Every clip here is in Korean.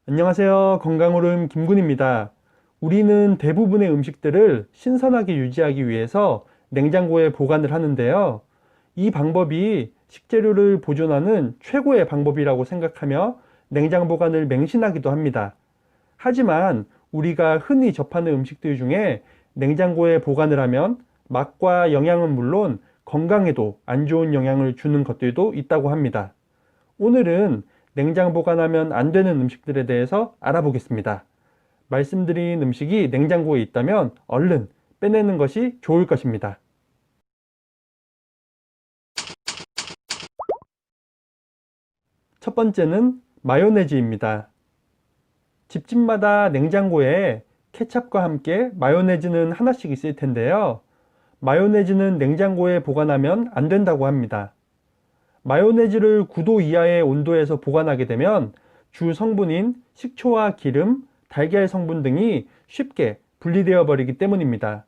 안녕하세요. 건강오름 김군입니다. 우리는 대부분의 음식들을 신선하게 유지하기 위해서 냉장고에 보관을 하는데요. 이 방법이 식재료를 보존하는 최고의 방법이라고 생각하며 냉장 보관을 맹신하기도 합니다. 하지만 우리가 흔히 접하는 음식들 중에 냉장고에 보관을 하면 맛과 영양은 물론 건강에도 안 좋은 영향을 주는 것들도 있다고 합니다. 오늘은 냉장 보관하면 안 되는 음식들에 대해서 알아보겠습니다. 말씀드린 음식이 냉장고에 있다면 얼른 빼내는 것이 좋을 것입니다. 첫 번째는 마요네즈입니다. 집집마다 냉장고에 케첩과 함께 마요네즈는 하나씩 있을 텐데요. 마요네즈는 냉장고에 보관하면 안 된다고 합니다. 마요네즈를 9도 이하의 온도에서 보관하게 되면 주 성분인 식초와 기름, 달걀 성분 등이 쉽게 분리되어 버리기 때문입니다.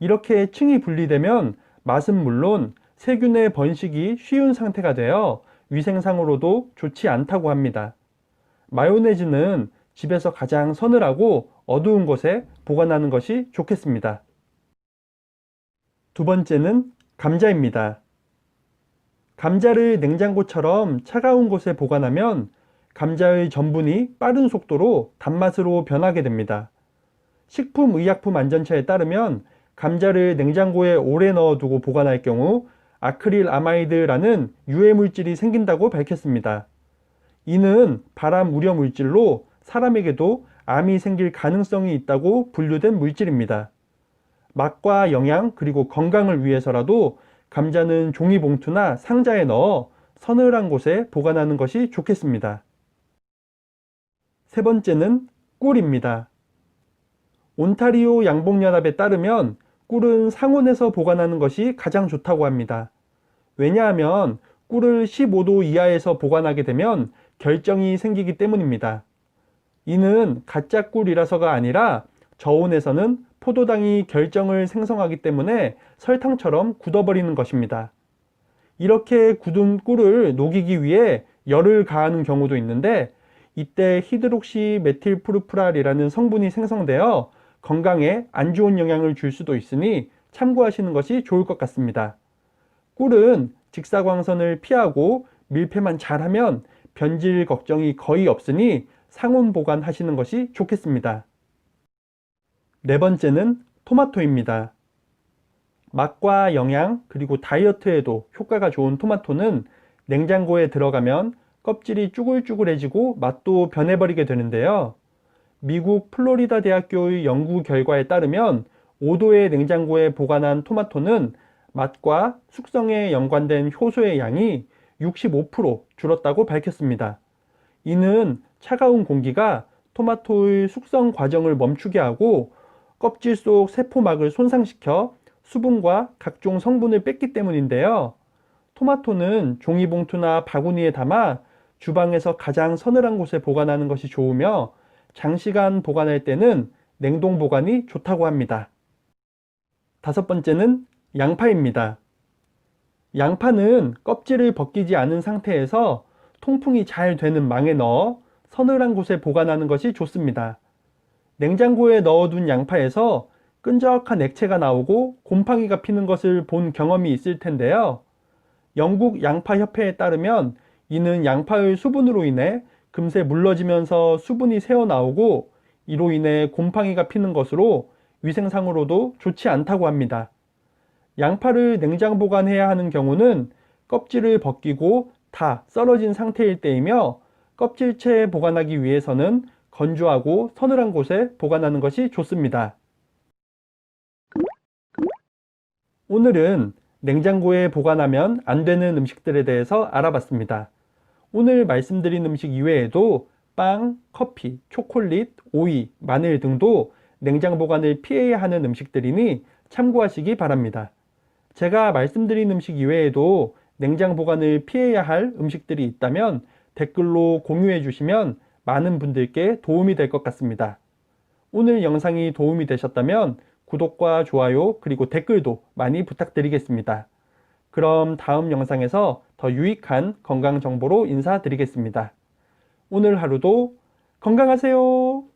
이렇게 층이 분리되면 맛은 물론 세균의 번식이 쉬운 상태가 되어 위생상으로도 좋지 않다고 합니다. 마요네즈는 집에서 가장 서늘하고 어두운 곳에 보관하는 것이 좋겠습니다. 두 번째는 감자입니다. 감자를 냉장고처럼 차가운 곳에 보관하면 감자의 전분이 빠른 속도로 단맛으로 변하게 됩니다. 식품의약품안전처에 따르면 감자를 냉장고에 오래 넣어두고 보관할 경우 아크릴 아마이드라는 유해 물질이 생긴다고 밝혔습니다. 이는 발암 우려 물질로 사람에게도 암이 생길 가능성이 있다고 분류된 물질입니다. 맛과 영양 그리고 건강을 위해서라도 감자는 종이봉투나 상자에 넣어 서늘한 곳에 보관하는 것이 좋겠습니다. 세 번째는 꿀입니다. 온타리오 양봉연합에 따르면 꿀은 상온에서 보관하는 것이 가장 좋다고 합니다. 왜냐하면 꿀을 15도 이하에서 보관하게 되면 결정이 생기기 때문입니다. 이는 가짜 꿀이라서가 아니라 저온에서는 포도당이 결정을 생성하기 때문에 설탕처럼 굳어버리는 것입니다. 이렇게 굳은 꿀을 녹이기 위해 열을 가하는 경우도 있는데 이때 히드록시 메틸푸르프랄이라는 성분이 생성되어 건강에 안 좋은 영향을 줄 수도 있으니 참고하시는 것이 좋을 것 같습니다. 꿀은 직사광선을 피하고 밀폐만 잘하면 변질 걱정이 거의 없으니 상온 보관하시는 것이 좋겠습니다. 네 번째는 토마토입니다. 맛과 영양 그리고 다이어트에도 효과가 좋은 토마토는 냉장고에 들어가면 껍질이 쭈글쭈글해지고 맛도 변해버리게 되는데요. 미국 플로리다 대학교의 연구 결과에 따르면 5도의 냉장고에 보관한 토마토는 맛과 숙성에 연관된 효소의 양이 65% 줄었다고 밝혔습니다. 이는 차가운 공기가 토마토의 숙성 과정을 멈추게 하고 껍질 속 세포막을 손상시켜 수분과 각종 성분을 뺐기 때문인데요. 토마토는 종이봉투나 바구니에 담아 주방에서 가장 서늘한 곳에 보관하는 것이 좋으며 장시간 보관할 때는 냉동 보관이 좋다고 합니다. 다섯 번째는 양파입니다. 양파는 껍질을 벗기지 않은 상태에서 통풍이 잘 되는 망에 넣어 서늘한 곳에 보관하는 것이 좋습니다. 냉장고에 넣어둔 양파에서 끈적한 액체가 나오고 곰팡이가 피는 것을 본 경험이 있을 텐데요. 영국 양파협회에 따르면 이는 양파의 수분으로 인해 금세 물러지면서 수분이 새어나오고 이로 인해 곰팡이가 피는 것으로 위생상으로도 좋지 않다고 합니다. 양파를 냉장 보관해야 하는 경우는 껍질을 벗기고 다 썰어진 상태일 때이며 껍질째 보관하기 위해서는 건조하고 서늘한 곳에 보관하는 것이 좋습니다. 오늘은 냉장고에 보관하면 안 되는 음식들에 대해서 알아봤습니다. 오늘 말씀드린 음식 이외에도 빵, 커피, 초콜릿, 오이, 마늘 등도 냉장 보관을 피해야 하는 음식들이니 참고하시기 바랍니다. 제가 말씀드린 음식 이외에도 냉장 보관을 피해야 할 음식들이 있다면 댓글로 공유해 주시면 많은 분들께 도움이 될 것 같습니다. 오늘 영상이 도움이 되셨다면 구독과 좋아요 그리고 댓글도 많이 부탁드리겠습니다. 그럼 다음 영상에서 더 유익한 건강 정보로 인사드리겠습니다. 오늘 하루도 건강하세요.